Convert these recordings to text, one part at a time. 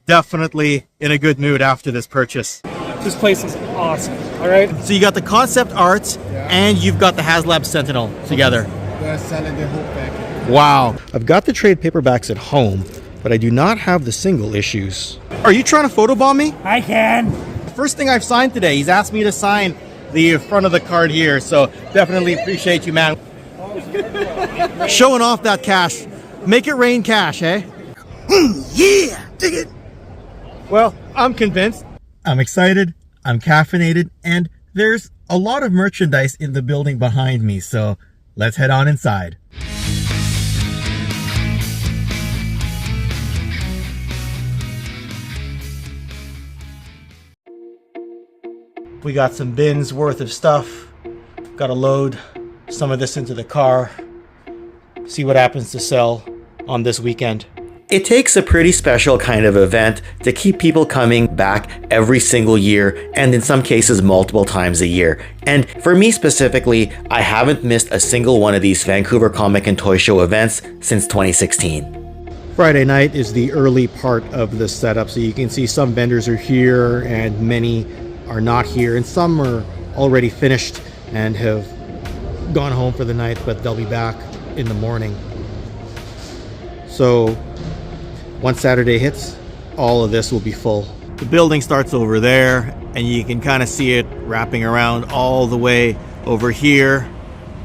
definitely in a good mood after this purchase. This place is awesome. All right. So you got the concept art and you've got the HasLab Sentinel together. They're selling the whole package. Wow. I've got the trade paperbacks at home, but I do not have the single issues. Are you trying to photobomb me? I can. First thing I've signed today, he's asked me to sign the front of the card here, so definitely appreciate you, man. Showing off that cash. Make it rain cash, eh? Yeah, dig it. Well, I'm convinced. I'm excited, I'm caffeinated, and there's a lot of merchandise in the building behind me, so let's head on inside. We got some bins worth of stuff. Got to load some of this into the car. See what happens to sell on this weekend. It takes a pretty special kind of event to keep people coming back every single year, and in some cases multiple times a year. And for me specifically, I haven't missed a single one of these Vancouver Comic and Toy Show events since 2016. Friday night is the early part of the setup, so you can see some vendors are here and many are not here, and some are already finished and have gone home for the night, but they'll be back in the morning. So once Saturday hits, all of this will be full. The building starts over there, and you can kind of see it wrapping around all the way over here.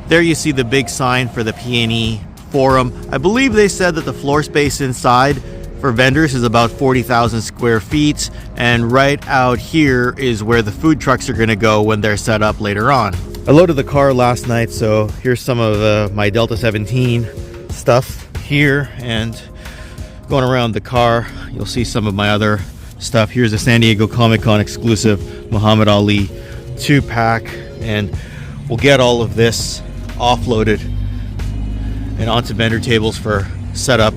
There you see the big sign for the P&E Forum. I believe they said that the floor space inside for vendors is about 40,000 square feet, and right out here is where the food trucks are going to go when they're set up later on. I loaded the car last night, so here's some of my Delta 17 stuff here, and going around the car, you'll see some of my other stuff. Here's a San Diego Comic-Con exclusive Muhammad Ali 2-pack, and we'll get all of this offloaded and onto vendor tables for setup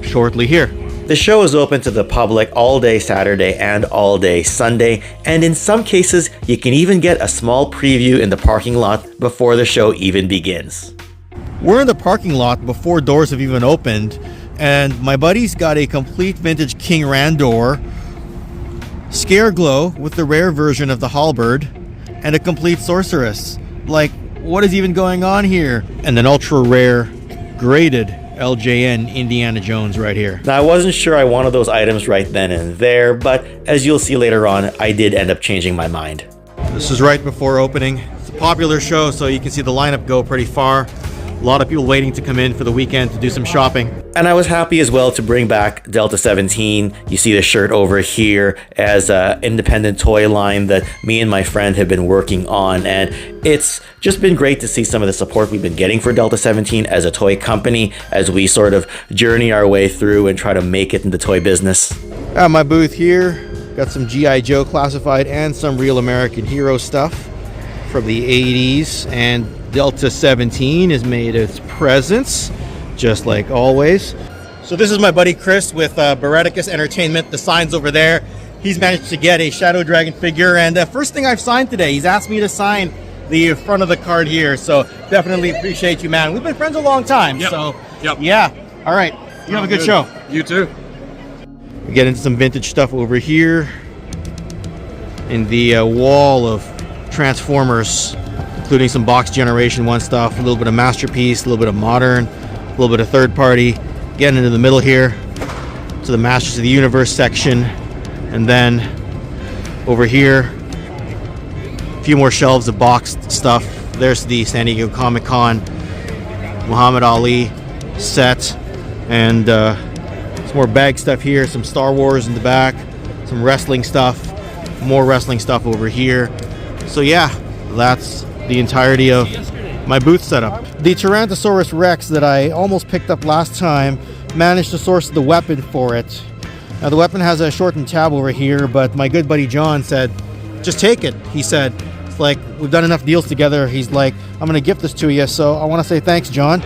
shortly here. The show is open to the public all day Saturday and all day Sunday, and in some cases you can even get a small preview in the parking lot before the show even begins. We're in the parking lot before doors have even opened, and my buddy's got a complete vintage King Randor Scare Glow with the rare version of the Halberd and a complete Sorceress. Like, what is even going on here? And an ultra rare graded LJN Indiana Jones right here. Now, I wasn't sure I wanted those items right then and there, but as you'll see later on, I did end up changing my mind. This is right before opening. It's a popular show, so you can see the lineup go pretty far. A lot of people waiting to come in for the weekend to do some shopping. And I was happy as well to bring back Delta 17. You see the shirt over here as an independent toy line that me and my friend have been working on. And it's just been great to see some of the support we've been getting for Delta 17 as a toy company as we sort of journey our way through and try to make it in the toy business. At my booth here, got some G.I. Joe classified and some Real American Hero stuff from the 80s, and Delta 17 has made its presence, just like always. So this is my buddy Chris with Bereticus Entertainment. The sign's over there. He's managed to get a Shadow Dragon figure, and first thing I've signed today, he's asked me to sign the front of the card here, so definitely appreciate you, man. We've been friends a long time, so yeah. All right, you have a good show. You too. We get into some vintage stuff over here in the wall of Transformers, including some Box Generation 1 stuff, a little bit of Masterpiece, a little bit of Modern, a little bit of third party. Getting into the middle here to the Masters of the Universe section, and then over here a few more shelves of boxed stuff. There's the San Diego Comic-Con Muhammad Ali set, and some more bag stuff here, some Star Wars in the back, some wrestling stuff, more wrestling stuff over here. So yeah, that's the entirety of my booth setup. The Tyrannosaurus Rex that I almost picked up last time, managed to source the weapon for it. Now the weapon has a shortened tab over here, but my good buddy John said, just take it. He said, it's like, we've done enough deals together. He's like, I'm gonna gift this to you. So I wanna say thanks, John.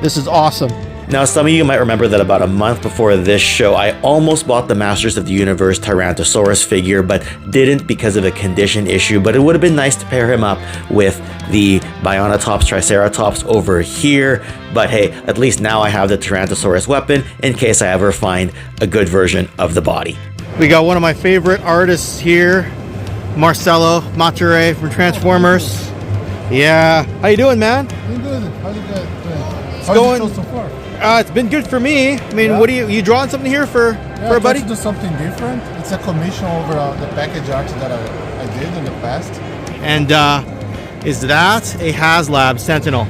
This is awesome. Now, some of you might remember that about a month before this show, I almost bought the Masters of the Universe Tyrannosaurus figure, but didn't because of a condition issue. But it would have been nice to pair him up with the Bionatops Triceratops over here. But hey, at least now I have the Tyrannosaurus weapon in case I ever find a good version of the body. We got one of my favorite artists here, Marcelo Mature from Transformers. Yeah, how you doing, man? Doing good. How's it going? It's How's going. it so far? It's been good for me. I mean, Yeah. what you drawing something here for a buddy? To do something different. It's a commission over the package art that I did in the past. And is that a HasLab Sentinel?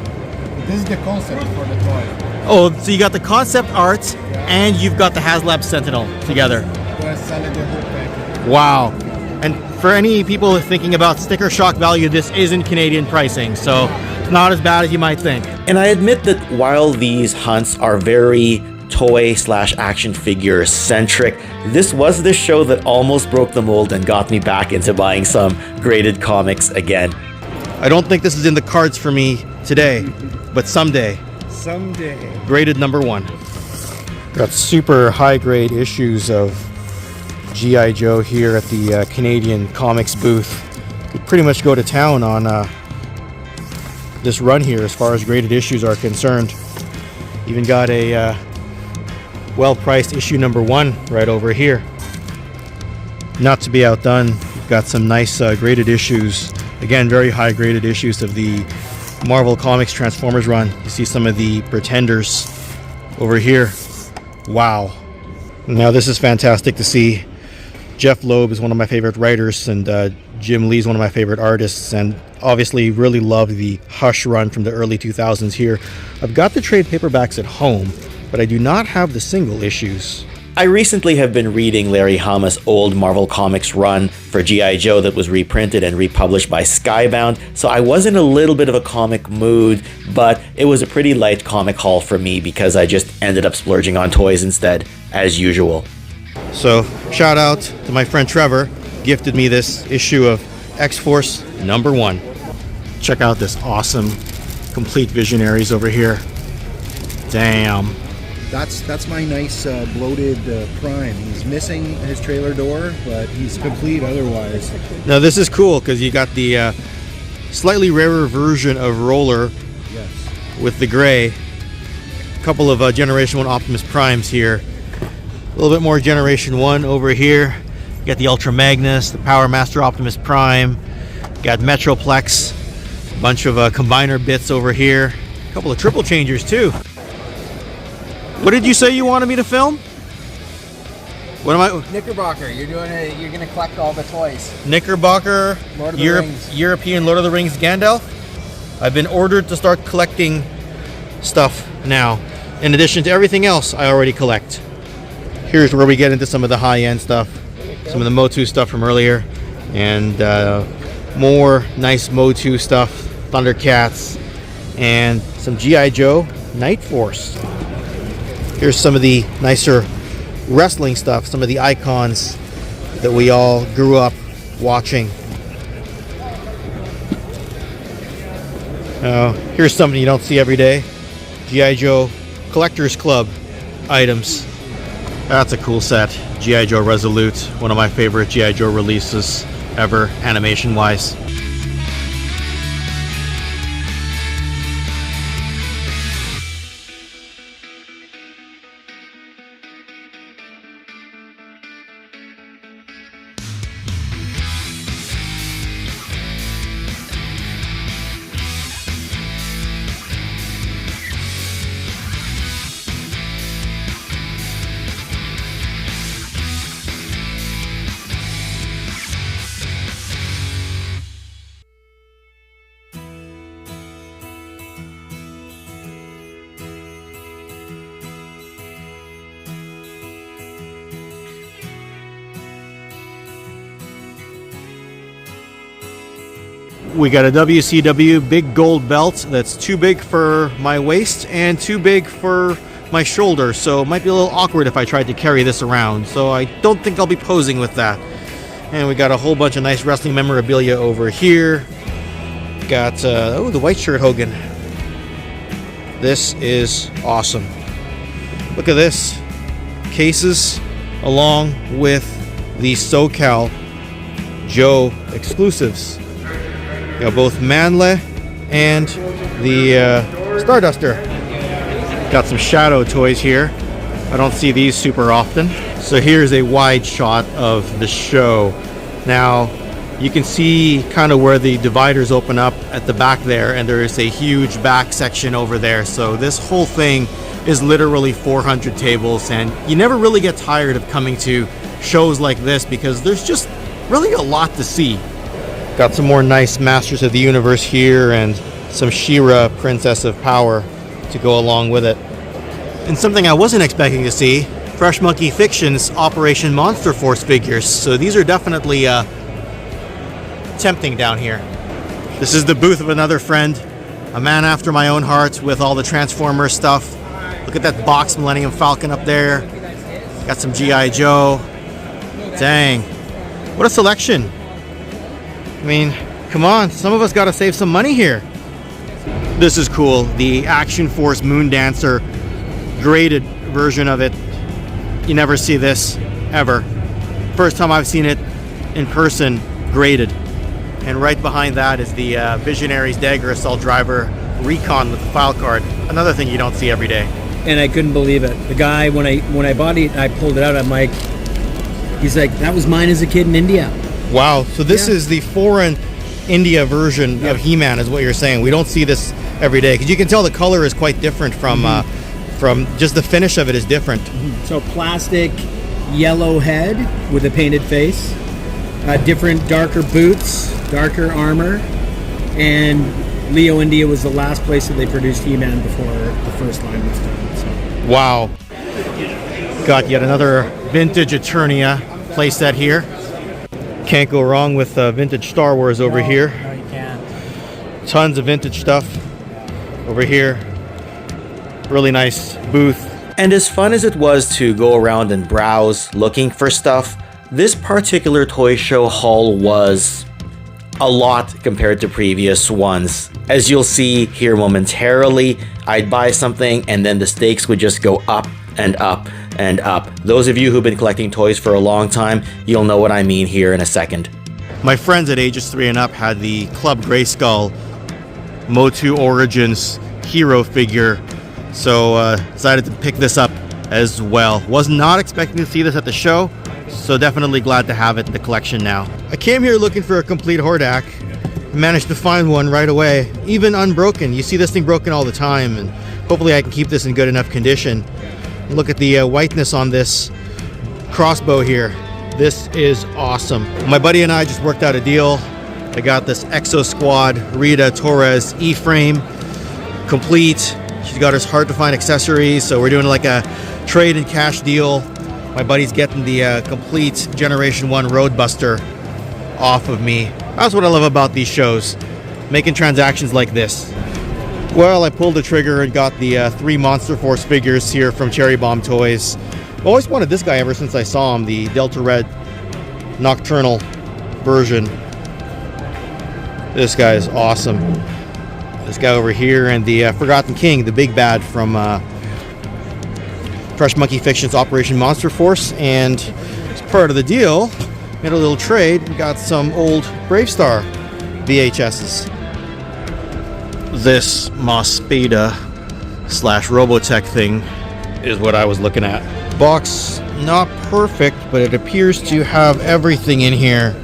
This is the concept for the toy. Oh, so you got the concept art and you've got the HasLab Sentinel together. We're selling the whole package. Wow. And for any people thinking about sticker shock value, this isn't Canadian pricing, so it's not as bad as you might think. And I admit that while these hunts are very toy/action figure centric, this was the show that almost broke the mold and got me back into buying some graded comics again. I don't think this is in the cards for me today, but someday. Someday. Graded number 1. Got super high grade issues of G.I. Joe here at the Canadian Comics booth. Could pretty much go to town on this run here as far as graded issues are concerned. Even got a well-priced issue number 1 right over here. Not to be outdone, got some nice graded issues. Again, very high graded issues of the Marvel Comics Transformers run. You see some of the Pretenders over here. Wow. Now this is fantastic to see. Jeff Loeb is one of my favorite writers, and Jim Lee is one of my favorite artists, and obviously really love the Hush run from the early 2000s here. I've got the trade paperbacks at home, but I do not have the single issues. I recently have been reading Larry Hama's old Marvel Comics run for G.I. Joe that was reprinted and republished by Skybound, so I was in a little bit of a comic mood, but it was a pretty light comic haul for me because I just ended up splurging on toys instead, as usual. So shout out to my friend Trevor, gifted me this issue of X-Force number 1. Check out this awesome complete Visionaries over here. Damn. That's my nice bloated Prime. He's missing his trailer door, but he's complete otherwise. Now this is cool because you got the slightly rarer version of Roller Yes. with the gray. A couple of Generation 1 Optimus Primes here. A little bit more Generation 1 over here. You got the Ultra Magnus, the Power Master Optimus Prime. Got Metroplex. A bunch of combiner bits over here. A couple of triple changers too. What did you say you wanted me to film? What am I? Knickerbocker, you're gonna collect all the toys. Knickerbocker, Lord of the Rings. European Lord of the Rings Gandalf. I've been ordered to start collecting stuff now, in addition to everything else I already collect. Here's where we get into some of the high-end stuff, some of the Motu stuff from earlier, and more nice Motu stuff, Thundercats, and some G.I. Joe Night Force. Here's some of the nicer wrestling stuff, some of the icons that we all grew up watching. Here's something you don't see every day. G.I. Joe Collectors Club items. That's a cool set. G.I. Joe Resolute, one of my favorite G.I. Joe releases ever, animation-wise. We got a WCW big gold belt that's too big for my waist and too big for my shoulder, so it might be a little awkward if I tried to carry this around, so I don't think I'll be posing with that. And we got a whole bunch of nice wrestling memorabilia over here. Got the white shirt Hogan. This is awesome. Look at this. Cases along with the SoCal Joe exclusives. You got both Manle and the Starduster. Got some Shadow toys here. I don't see these super often. So here's a wide shot of the show. Now, you can see kind of where the dividers open up at the back there, and there is a huge back section over there. So this whole thing is literally 400 tables, and you never really get tired of coming to shows like this because there's just really a lot to see. Got some more nice Masters of the Universe here and some She-Ra Princess of Power to go along with it. And something I wasn't expecting to see, Fresh Monkey Fiction's Operation Monster Force figures. So these are definitely tempting down here. This is the booth of another friend, a man after my own heart with all the Transformers stuff. Look at that box Millennium Falcon up there. Got some G.I. Joe. Dang, what a selection. I mean, come on, some of us gotta save some money here. This is cool, the Action Force Moon Dancer graded version of it. You never see this ever. First time I've seen it in person graded. And right behind that is the Visionaries Dagger Assault Driver Recon with the file card. Another thing you don't see every day. And I couldn't believe it. The guy, when I bought it, I pulled it out, I'm like, he's like, that was mine as a kid in India. Wow, so this is the foreign India version of He-Man is what you're saying. We don't see this every day because you can tell the color is quite different from just the finish of it is different. So plastic yellow head with a painted face, different darker boots, darker armor, and Leo India was the last place that they produced He-Man before the first line was done. So. Wow. Got yet another vintage Eternia playset here. Can't go wrong with vintage Star Wars over here. No, you can't. Tons of vintage stuff over here. Really nice booth. And as fun as it was to go around and browse looking for stuff, this particular toy show haul was a lot compared to previous ones. As you'll see here momentarily, I'd buy something and then the stakes would just go up and up and up. Those of you who've been collecting toys for a long time, you'll know what I mean here in a second. My friends at ages 3 and up had the Club Grayskull Motu Origins hero figure, so decided to pick this up as well. Was not expecting to see this at the show, so definitely glad to have it in the collection now. I came here looking for a complete Hordak, managed to find one right away, even unbroken. You see this thing broken all the time, and hopefully I can keep this in good enough condition. Look at the whiteness on this crossbow here. This is awesome. My buddy and I just worked out a deal. I got this Exo Squad Rita Torres E-frame complete. She's got her hard to find accessories, so we're doing like a trade and cash deal. My buddy's getting the complete Generation 1 Roadbuster off of me. That's what I love about these shows, making transactions like this. Well, I pulled the trigger and got the 3 Monster Force figures here from Cherry Bomb Toys. I've always wanted this guy ever since I saw him, the Delta Red Nocturnal version. This guy is awesome. This guy over here and the Forgotten King, the big bad from Fresh Monkey Fiction's Operation Monster Force. And as part of the deal, made a little trade. We got some old Bravestar VHSs. This Mospeda / Robotech thing is what I was looking at. Box not perfect, but it appears to have everything in here.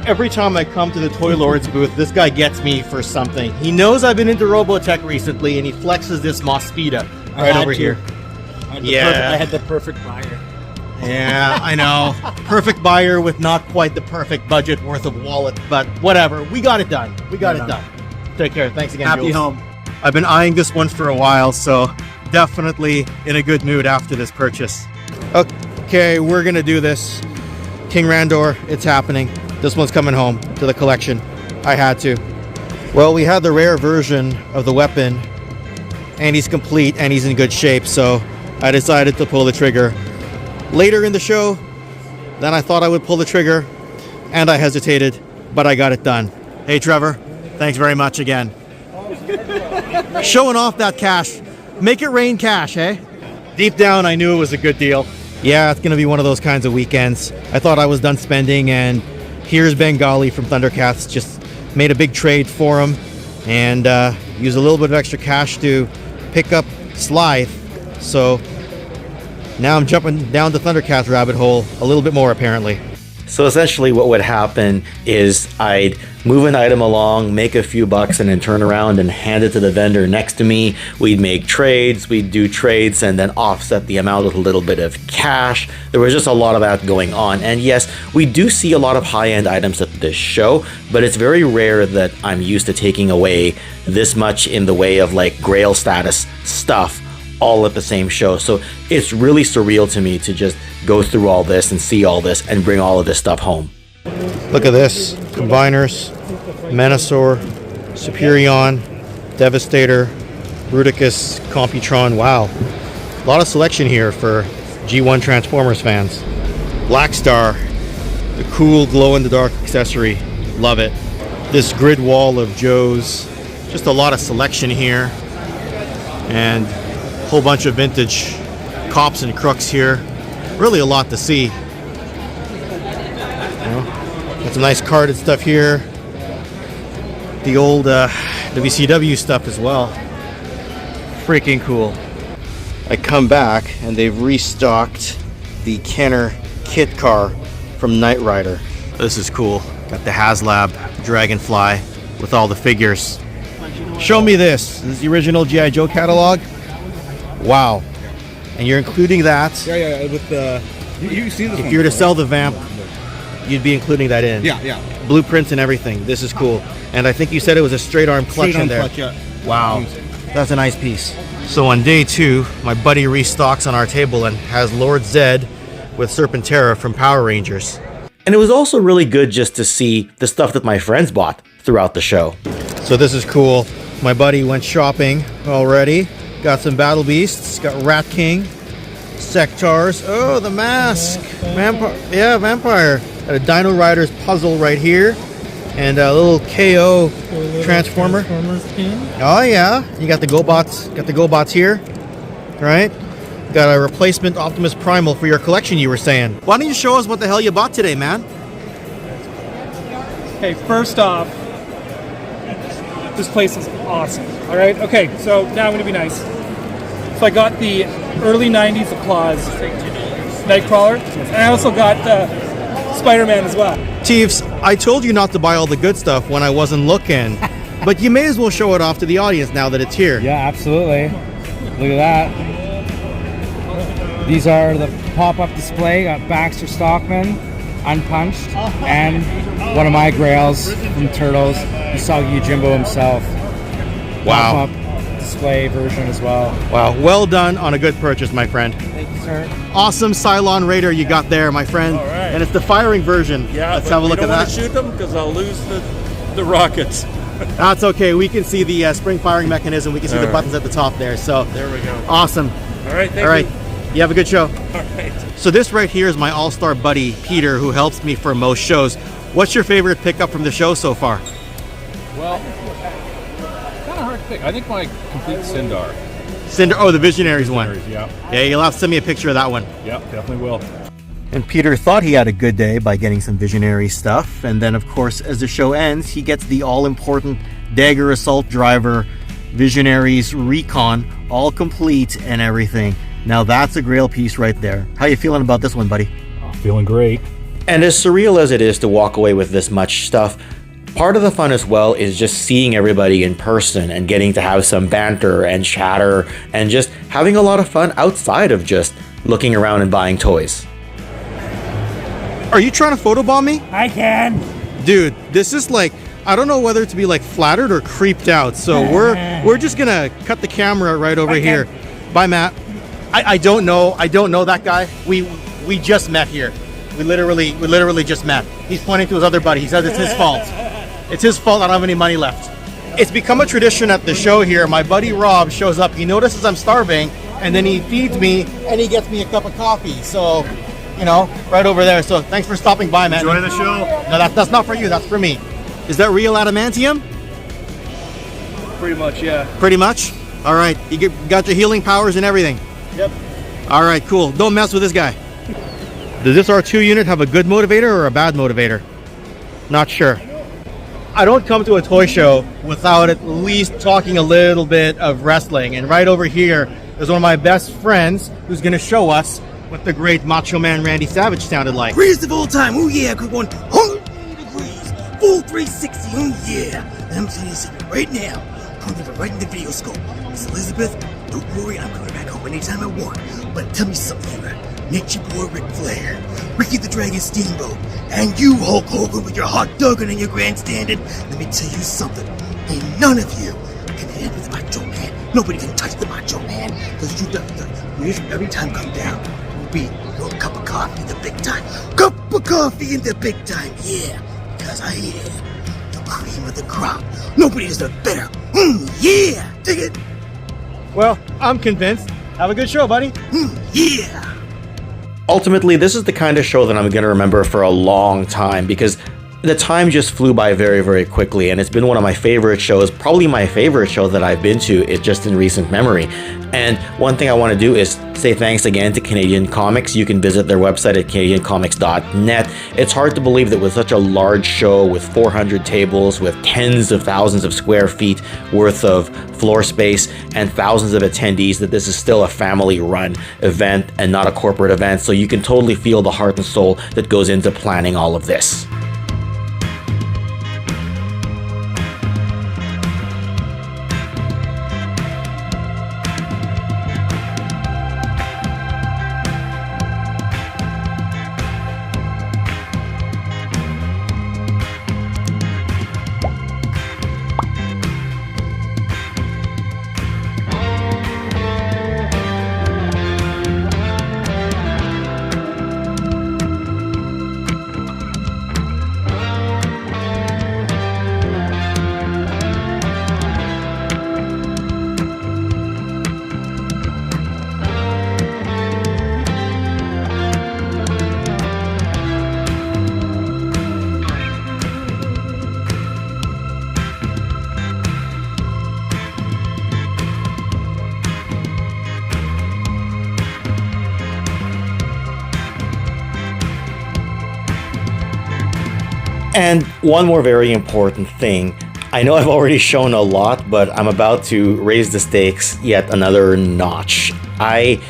Every time I come to the Toy Lords booth, this guy gets me for something. He knows I've been into Robotech recently, and he flexes this Mospeda right over here. I had the perfect buyer. Yeah, I know. Perfect buyer with not quite the perfect budget worth of wallet, but whatever. We got it done. We got it done. Take care. Thanks again, Happy Jules. home. I've been eyeing this one for a while, so definitely in a good mood after this purchase. Okay, we're gonna do this. King Randor, it's happening. This one's coming home to the collection. I had to. Well, we had the rare version of the weapon, and he's complete and he's in good shape, so I decided to pull the trigger. Later in the show, then I thought I would pull the trigger, and I hesitated, but I got it done. Hey Trevor, thanks very much again. Showing off that cash. Make it rain cash, eh? Deep down, I knew it was a good deal. Yeah, it's gonna be one of those kinds of weekends. I thought I was done spending, and here's Bengali from Thundercats. Just made a big trade for him, and used a little bit of extra cash to pick up Slythe. So Now I'm jumping down the Thundercats rabbit hole a little bit more, apparently. So essentially what would happen is I'd move an item along, make a few bucks, and then turn around and hand it to the vendor next to me. We'd make trades, we'd do trades, and then offset the amount with a little bit of cash. There was just a lot of that going on. And yes, we do see a lot of high-end items at this show, but it's very rare that I'm used to taking away this much in the way of like Grail status stuff all at the same show. So it's really surreal to me to just go through all this and see all this and bring all of this stuff home. Look at this. Combiners, Manosaur, Superion, Devastator, Bruticus, Computron. Wow. A lot of selection here for G1 Transformers fans. Black Star, the cool glow-in-the-dark accessory. Love it. This grid wall of Joes. Just a lot of selection here. And a whole bunch of vintage cops and crooks here. Really a lot to see. Got some nice carded stuff here. The old WCW stuff as well. Freaking cool. I come back and they've restocked the Kenner kit car from Knight Rider. This is cool. Got the HasLab Dragonfly with all the figures. Show me this. This is the original G.I. Joe catalog. Wow. And you're including that. Yeah, with the... You see this if you were to sell the Vamp, you'd be including that in. Yeah. Blueprints and everything. This is cool. And I think you said it was a straight arm clutch in there. Clutch, yeah. Wow. That's a nice piece. So on day 2, my buddy restocks on our table and has Lord Zed with Serpentera from Power Rangers. And it was also really good just to see the stuff that my friends bought throughout the show. So this is cool. My buddy went shopping already. Got some Battle Beasts. Got Rat King. Sectars. Oh, the mask. Vampire. Yeah, Vampire. Got a Dino Riders puzzle right here. And a little KO Transformer. Oh yeah. You got the GoBots. Got the GoBots here. Right? Got a replacement Optimus Primal for your collection, you were saying. Why don't you show us what the hell you bought today, man? Okay, first off, this place is awesome. All right, okay, so now I'm going to be nice. So I got the early 90s Applause Nightcrawler, and I also got Spider-Man as well. Teeves, I told you not to buy all the good stuff when I wasn't looking, but you may as well show it off to the audience now that it's here. Yeah, absolutely. Look at that. These are the pop-up display. Got Baxter Stockman, unpunched, and one of my grails from Turtles, Usagi Yojimbo himself. Wow. Pop-up display version as well. Wow, well done on a good purchase, my friend. Thank you, sir. Awesome Cylon Raider you got there, my friend. All right. And it's the firing version. Yeah, let's have a look at that. I don't want to shoot them because I'll lose the rockets. That's okay. We can see the spring firing mechanism. We can see the buttons at the top there. So there we go. Awesome. All right, thank you. You have a good show. All right. So this right here is my all-star buddy, Peter, who helps me for most shows. What's your favorite pickup from the show so far? Well, kind of hard to pick. I think my complete Sindar. Oh, the Visionaries one. Yeah. Yeah, you'll have to send me a picture of that one. Yeah, definitely will. And Peter thought he had a good day by getting some Visionary stuff. And then, of course, as the show ends, he gets the all-important Dagger Assault Driver Visionaries Recon, all complete and everything. Now that's a Grail piece right there. How you feeling about this one, buddy? Oh, feeling great. And as surreal as it is to walk away with this much stuff, part of the fun as well is just seeing everybody in person and getting to have some banter and chatter and just having a lot of fun outside of just looking around and buying toys. Are you trying to photobomb me? I can. Dude, this is like, I don't know whether to be like flattered or creeped out. So we're just gonna cut the camera right over here. Bye, Matt. I don't know that guy. We just met here. We literally just met. He's pointing to his other buddy. He says it's his fault. It's his fault I don't have any money left. It's become a tradition at the show here. My buddy Rob shows up. He notices I'm starving, and then he feeds me, and he gets me a cup of coffee. So, you know, right over there. So thanks for stopping by, man. Enjoy the show. No, that's not for you. That's for me. Is that real adamantium? Pretty much, yeah. Pretty much? All right. You got your healing powers and everything? Yep. All right, cool. Don't mess with this guy. Does this R2 unit have a good motivator or a bad motivator? Not sure. I don't come to a toy show without at least talking a little bit of wrestling. And right over here is one of my best friends who's going to show us what the great Macho Man Randy Savage sounded like. Greatest of all time, oh yeah, good one. 180 degrees, full 360, oh yeah. And I'm telling you something right now. I'm coming right in the video scope. Miss Elizabeth, don't worry, I'm coming back home anytime I want. But tell me something here. Meet your boy Ric Flair, Ricky the Dragon Steamboat, and you Hulk Hogan with your hot dogging and your grandstanding. Let me tell you something. Ain't none of you can handle the Macho Man. Nobody can touch the Macho Man. Because every time come down, will be your cup of coffee in the big time. Cup of coffee in the big time, yeah. Because I am the cream of the crop. Nobody is the better. Yeah, dig it. Well, I'm convinced. Have a good show, buddy. Yeah. Ultimately, this is the kind of show that I'm going to remember for a long time because the time just flew by very, very quickly, and it's been one of my favorite shows, probably my favorite show that I've been to just in recent memory. And one thing I want to do is say thanks again to Canadian Comics. You can visit their website at canadiancomics.net. It's hard to believe that with such a large show with 400 tables, with tens of thousands of square feet worth of floor space and thousands of attendees, that this is still a family-run event and not a corporate event. So you can totally feel the heart and soul that goes into planning all of this. And one more very important thing. I know I've already shown a lot, but I'm about to raise the stakes yet another notch. I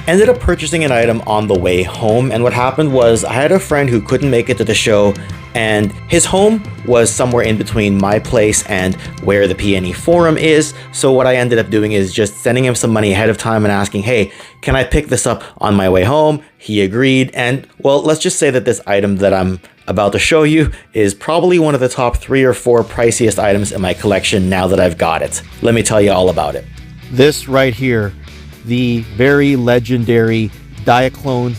ended up purchasing an item on the way home, and what happened was I had a friend who couldn't make it to the show, and his home was somewhere in between my place and where the PNE Forum is. So what I ended up doing is just sending him some money ahead of time and asking, hey, can I pick this up on my way home? He agreed, and well, let's just say that this item that I'm about to show you is probably one of the top 3 or 4 priciest items in my collection now that I've got it. Let me tell you all about it. This right here, the very legendary Diaclone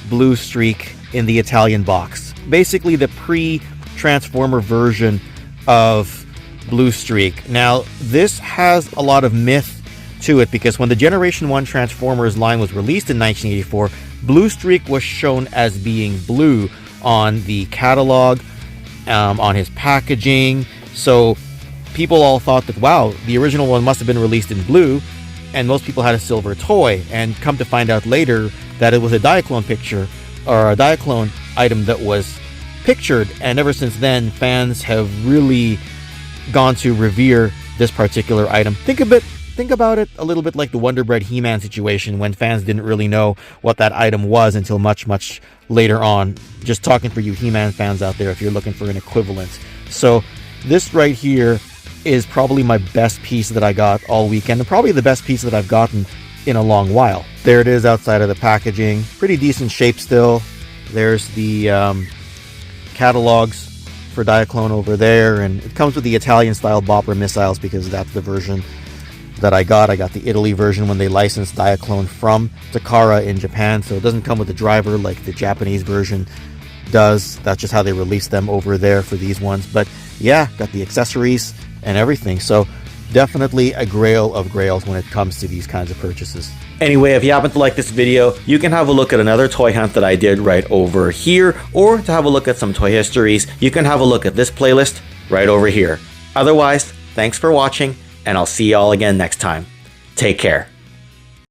blue streak in the Italian box. Basically the pre-Transformer version of Blue Streak. Now, this has a lot of myth to it because when the Generation 1 Transformers line was released in 1984, Blue Streak was shown as being blue on the catalog, on his packaging. So people all thought that, wow, the original one must have been released in blue, and most people had a silver toy. And come to find out later that it was a Diaclone picture, or a Diaclone item that was pictured, and ever since then fans have really gone to revere this particular item. Think about it a little bit like the Wonder Bread He-Man situation, when fans didn't really know what that item was until much later on. Just talking for you He-Man fans out there if you're looking for an equivalent. So this right here is probably my best piece that I got all weekend, and probably the best piece that I've gotten in a long while. There it is outside of the packaging. Pretty decent shape still. There's the catalogs for Diaclone over there, and it comes with the Italian style bopper missiles because that's the version that I got. I got the Italy version when they licensed Diaclone from Takara in Japan, so it doesn't come with the driver like the Japanese version does. That's just how they released them over there for these ones. But yeah, got the accessories and everything. So definitely a grail of grails when it comes to these kinds of purchases. Anyway, if you happen to like this video, you can have a look at another toy hunt that I did right over here, or to have a look at some toy histories, you can have a look at this playlist right over here. Otherwise, thanks for watching, and I'll see y'all again next time. Take care.